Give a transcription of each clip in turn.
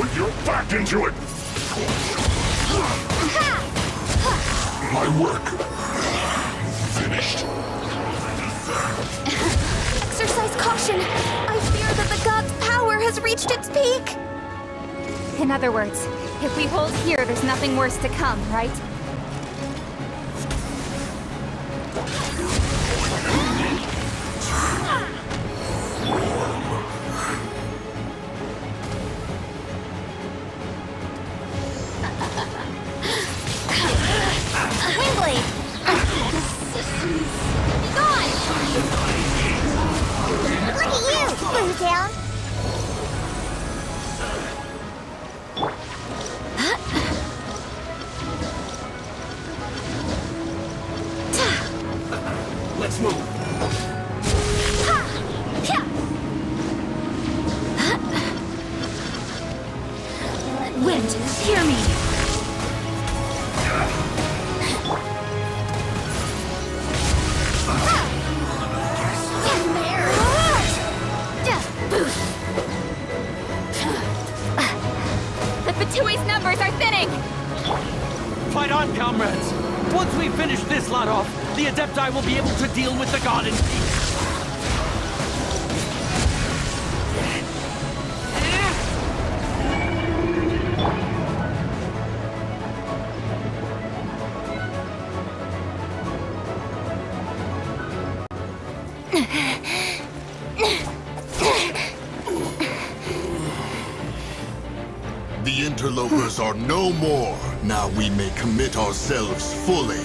Put your back into it! My work finished. Exercise caution! I fear that the god's power has reached its peak! In other words, if we hold here, there's nothing worse to come, right? Windblade! Be gone! Look at you, Blue Tail! Let's move. Wind, hear me! The Fatui's numbers are thinning! Fight on, comrades! Once we finish this lot off, the Adepti will be able to deal with the god in peace. The interlopers are no more. Now we may commit ourselves fully.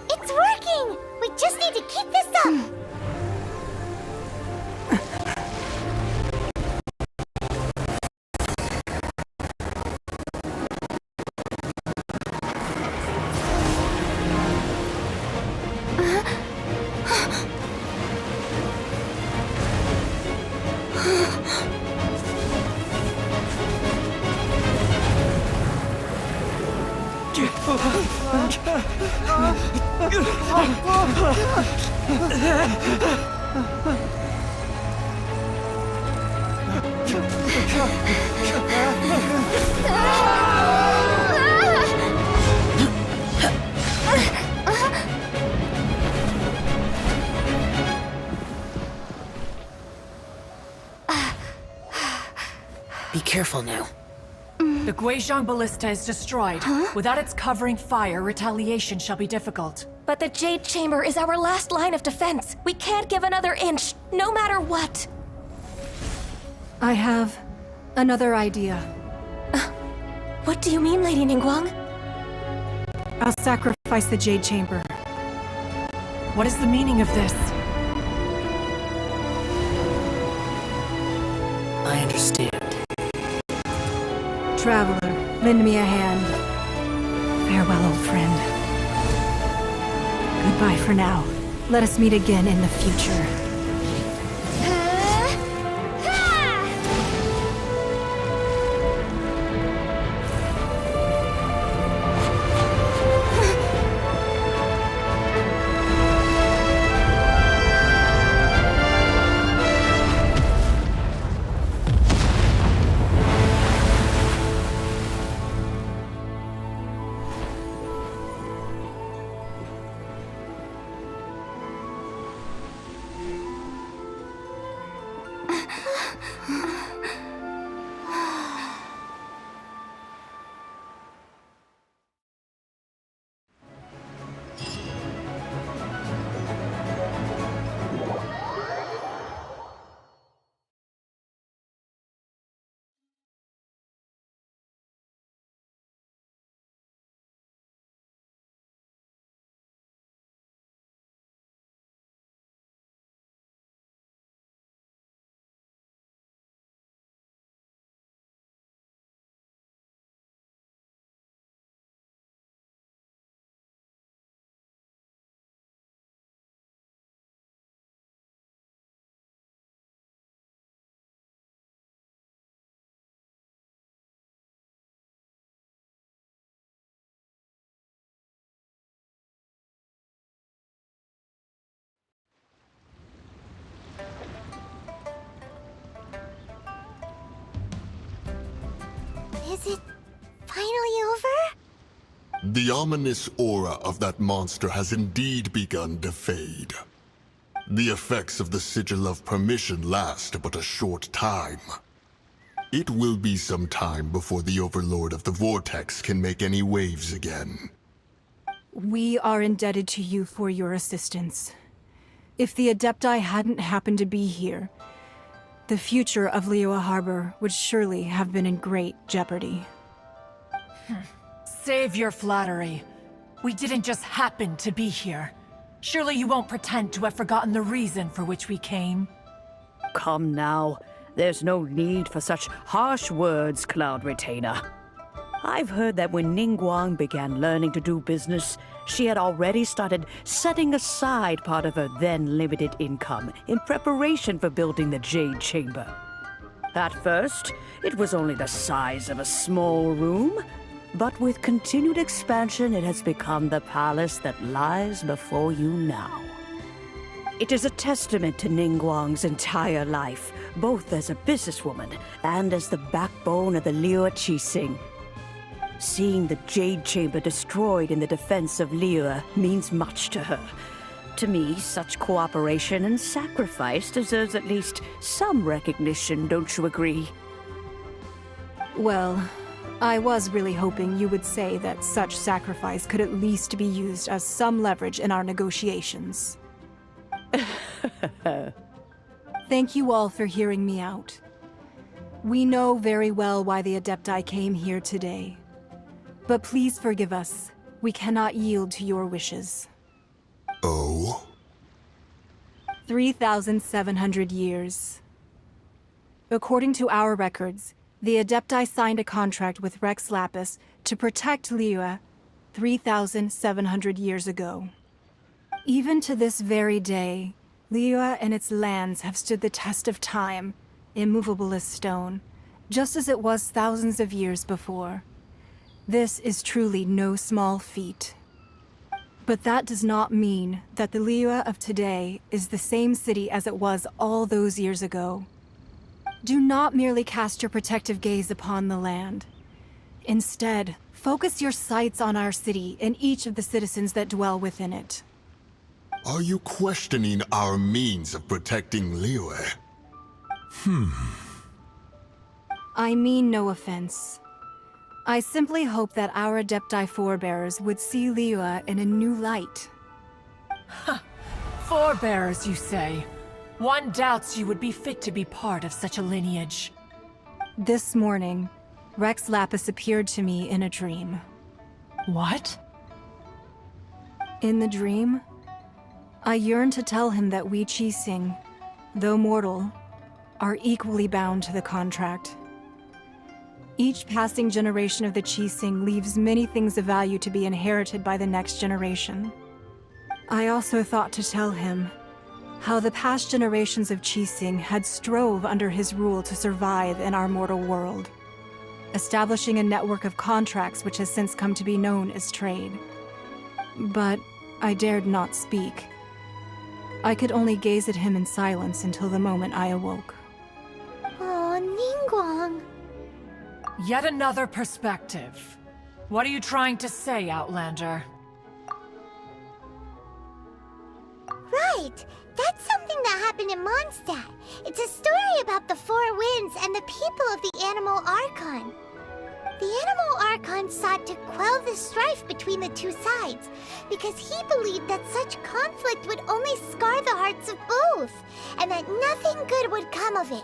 It's working! We just need to keep this up! Be careful now. The Guizhong Ballista is destroyed. Without its covering fire, retaliation shall be difficult. But the Jade Chamber is our last line of defense. We can't give another inch, no matter what. I have another idea. What do you mean, Lady Ningguang? I'll sacrifice the Jade Chamber. What is the meaning of this? I understand. Traveler, lend me a hand. Farewell, old friend. Goodbye for now. Let us meet again in the future. Is it finally over? The ominous aura of that monster has indeed begun to fade. The effects of the Sigil of Permission last but a short time. It will be some time before the Overlord of the Vortex can make any waves again. We are indebted to you for your assistance. If the Adepti hadn't happened to be here, the future of Liyue Harbor would surely have been in great jeopardy. Save your flattery. We didn't just happen to be here. Surely you won't pretend to have forgotten the reason for which we came. Come now. There's no need for such harsh words, Cloud Retainer. I've heard that when Ningguang began learning to do business, she had already started setting aside part of her then limited income in preparation for building the Jade Chamber. At first, it was only the size of a small room, but with continued expansion, it has become the palace that lies before you now. It is a testament to Ningguang's entire life, both as a businesswoman and as the backbone of the Liyue Qixing. Seeing the Jade Chamber destroyed in the defense of Liyue means much to her. To me, such cooperation and sacrifice deserves at least some recognition, don't you agree? Well, I was really hoping you would say that such sacrifice could at least be used as some leverage in our negotiations. Thank you all for hearing me out. We know very well why the Adepti came here today. But please forgive us. We cannot yield to your wishes. Oh? 3,700 years. According to our records, the Adepti signed a contract with Rex Lapis to protect Liyue 3,700 years ago. Even to this very day, Liyue and its lands have stood the test of time, immovable as stone, just as it was thousands of years before. This is truly no small feat. But that does not mean that the Liyue of today is the same city as it was all those years ago. Do not merely cast your protective gaze upon the land. Instead, focus your sights on our city and each of the citizens that dwell within it. Are you questioning our means of protecting Liyue? I mean no offense. I simply hope that our Adepti forebears would see Liyue in a new light. Forebears, you say? One doubts you would be fit to be part of such a lineage. This morning, Rex Lapis appeared to me in a dream. What? In the dream, I yearned to tell him that we Qixing, though mortal, are equally bound to the contract. Each passing generation of the Qixing leaves many things of value to be inherited by the next generation. I also thought to tell him how the past generations of Qixing had strove under his rule to survive in our mortal world, establishing a network of contracts which has since come to be known as trade. But I dared not speak. I could only gaze at him in silence until the moment I awoke. Oh, Ningguang. Yet another perspective. What are you trying to say, Outlander? Right! That's something that happened in Mondstadt. It's a story about the Four Winds and the people of the Animal Archon. The Animal Archon sought to quell the strife between the two sides, because he believed that such conflict would only scar the hearts of both, and that nothing good would come of it.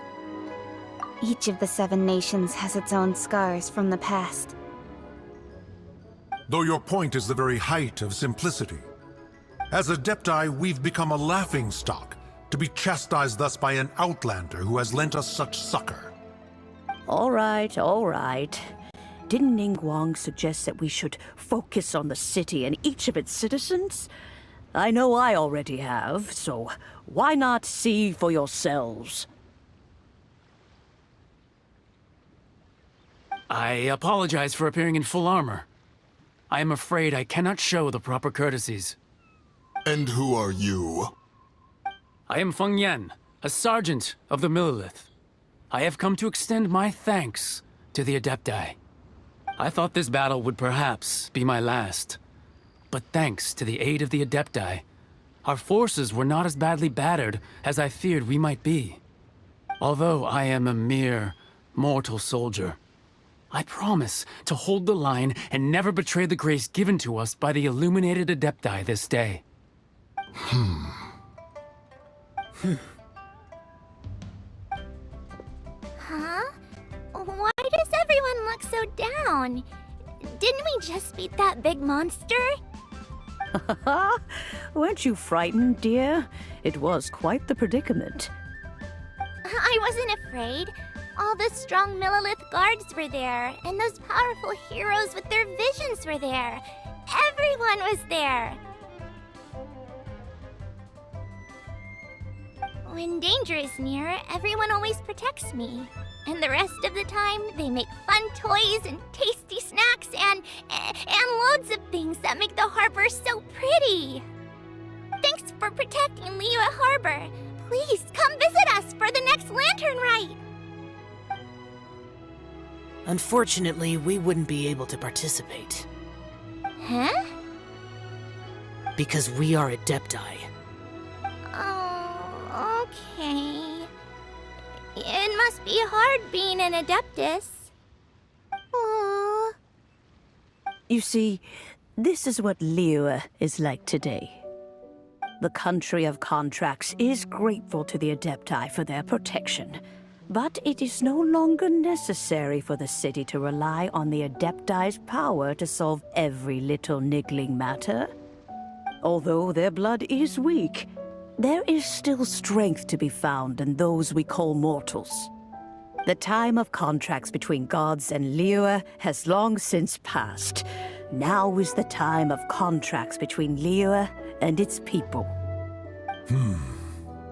Each of the 7 nations has its own scars from the past. Though your point is the very height of simplicity. As Adepti, we've become a laughingstock, to be chastised thus by an outlander who has lent us such succor. All right, all right. Didn't Ningguang suggest that we should focus on the city and each of its citizens? I know I already have, so why not see for yourselves? I apologize for appearing in full armor. I am afraid I cannot show the proper courtesies. And who are you? I am Feng Yan, a sergeant of the Millilith. I have come to extend my thanks to the Adepti. I thought this battle would perhaps be my last. But thanks to the aid of the Adepti, our forces were not as badly battered as I feared we might be. Although I am a mere mortal soldier, I promise to hold the line and never betray the grace given to us by the illuminated Adepti this day. Huh? Why does everyone look so down? Didn't we just beat that big monster? Weren't you frightened, dear? It was quite the predicament. I wasn't afraid. All the strong Millilith guards were there, and those powerful heroes with their visions were there. Everyone was there. When danger is near, everyone always protects me. And the rest of the time, they make fun toys and tasty snacks and loads of things that make the harbor so pretty. Thanks for protecting Liyue Harbor. Please come visit us for the next lantern rite. Unfortunately, we wouldn't be able to participate. Huh? Because we are Adepti. Oh, okay. It must be hard being an Adeptus. Aww. You see, this is what Liyue is like today. The country of contracts is grateful to the Adepti for their protection, but it is no longer necessary for the city to rely on the Adepti's power to solve every little niggling matter. Although their blood is weak, there is still strength to be found in those we call mortals. The time of contracts between gods and Liyue has long since passed. Now is the time of contracts between Liyue and its people.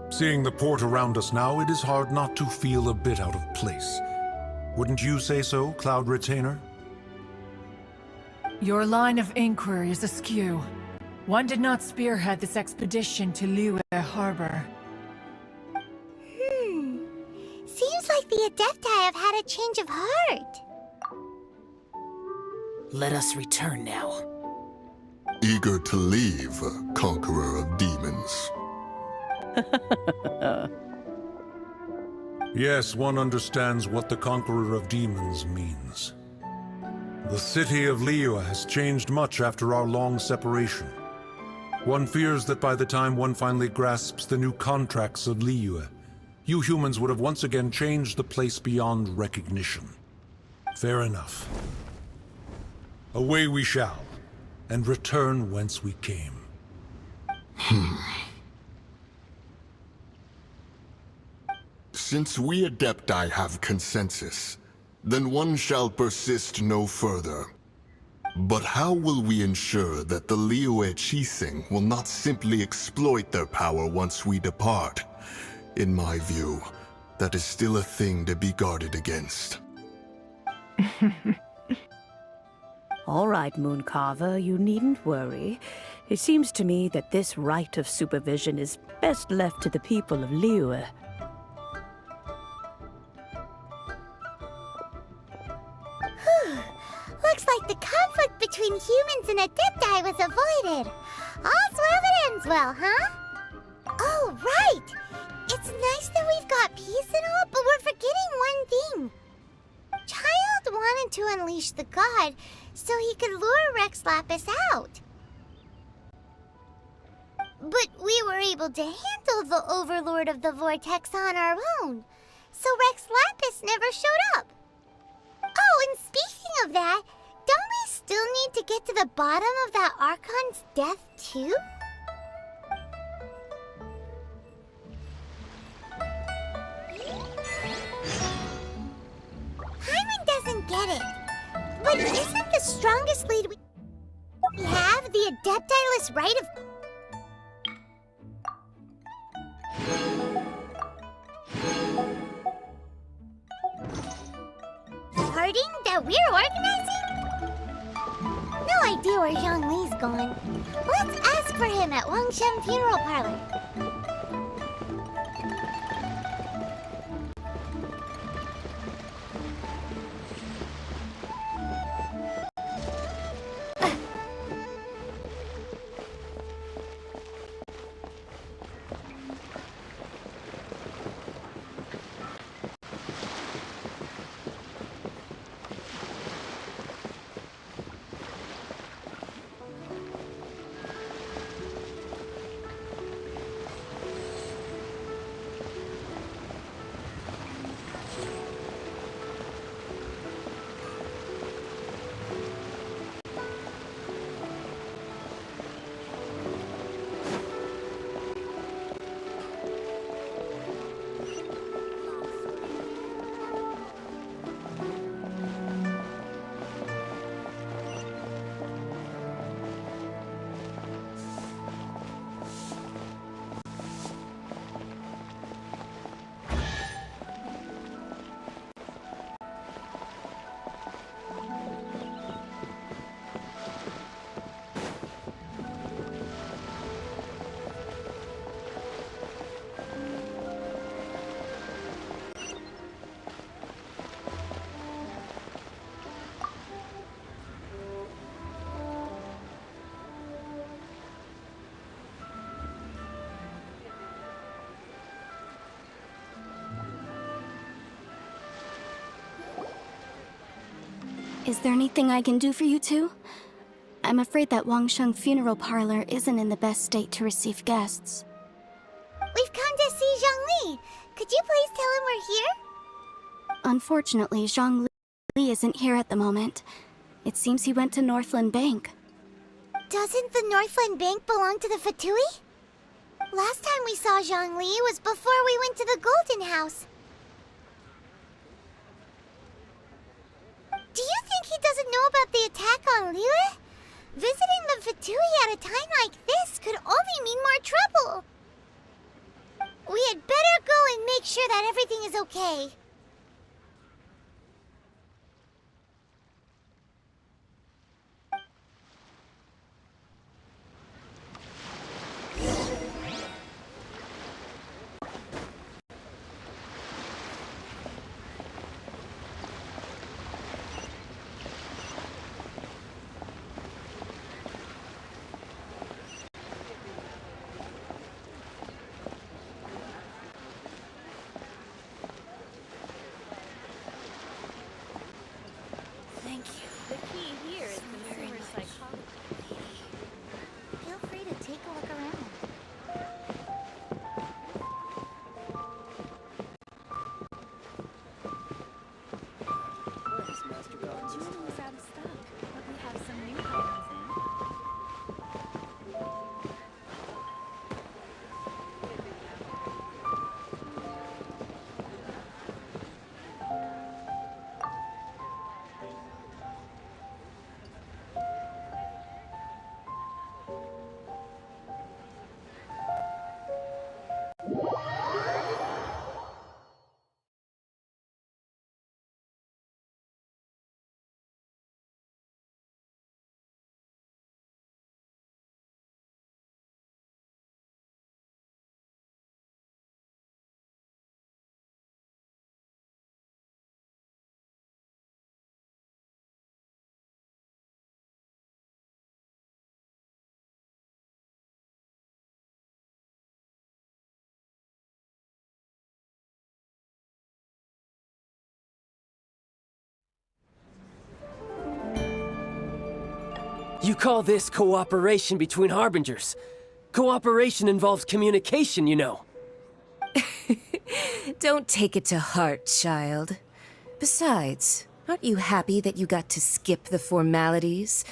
Seeing the port around us now, it is hard not to feel a bit out of place. Wouldn't you say so, Cloud Retainer? Your line of inquiry is askew. One did not spearhead this expedition to Liyue Harbor. Seems like the Adepti have had a change of heart. Let us return now. Eager to leave, conqueror of demons. Yes, one understands what the Conqueror of Demons means. The city of Liyue has changed much after our long separation. One fears that by the time one finally grasps the new contracts of Liyue, you humans would have once again changed the place beyond recognition. Fair enough. Away we shall, and return whence we came. Since we Adepti have consensus, then one shall persist no further. But how will we ensure that the liyue Qixing will not simply exploit their power once we depart? In my view, that is still a thing to be guarded against. All right, Mooncarver, you needn't worry. It seems to me that this right of supervision is best left to the people of Liyue. Looks like the conflict between humans and Adepti was avoided. All's well that ends well, huh? Oh, right! It's nice that we've got peace and all, but we're forgetting one thing. Child wanted to unleash the god so he could lure Rex Lapis out. But we were able to handle the Overlord of the Vortex on our own, so Rex Lapis never showed up. Oh, and speaking of that, don't we still need to get to the bottom of that Archon's death, too? Hyman doesn't get it. But isn't the strongest lead we have the Adepti-less right of... Parting that we're organizing? No idea where Zhang Li's gone. Let's ask for him at Wangshen Funeral Parlor. Is there anything I can do for you two? I'm afraid that Wangsheng funeral parlor isn't in the best state to receive guests. We've come to see Zhongli. Could you please tell him we're here? Unfortunately, Zhang Li isn't here at the moment. It seems he went to Northland Bank. Doesn't the Northland Bank belong to the Fatui? Last time we saw Zhongli was before we went to the Golden House. Do you think he doesn't know about the attack on liyue? Visiting the Fatui at a time like this could only mean more trouble. We had better go and make sure that everything is okay. Thank you. The key here is consumer psychology. Feel free to take a look around. June's out of stock, but we have some new items in. You call this cooperation between Harbingers? Cooperation involves communication, you know. Don't take it to heart, child. Besides, aren't you happy that you got to skip the formalities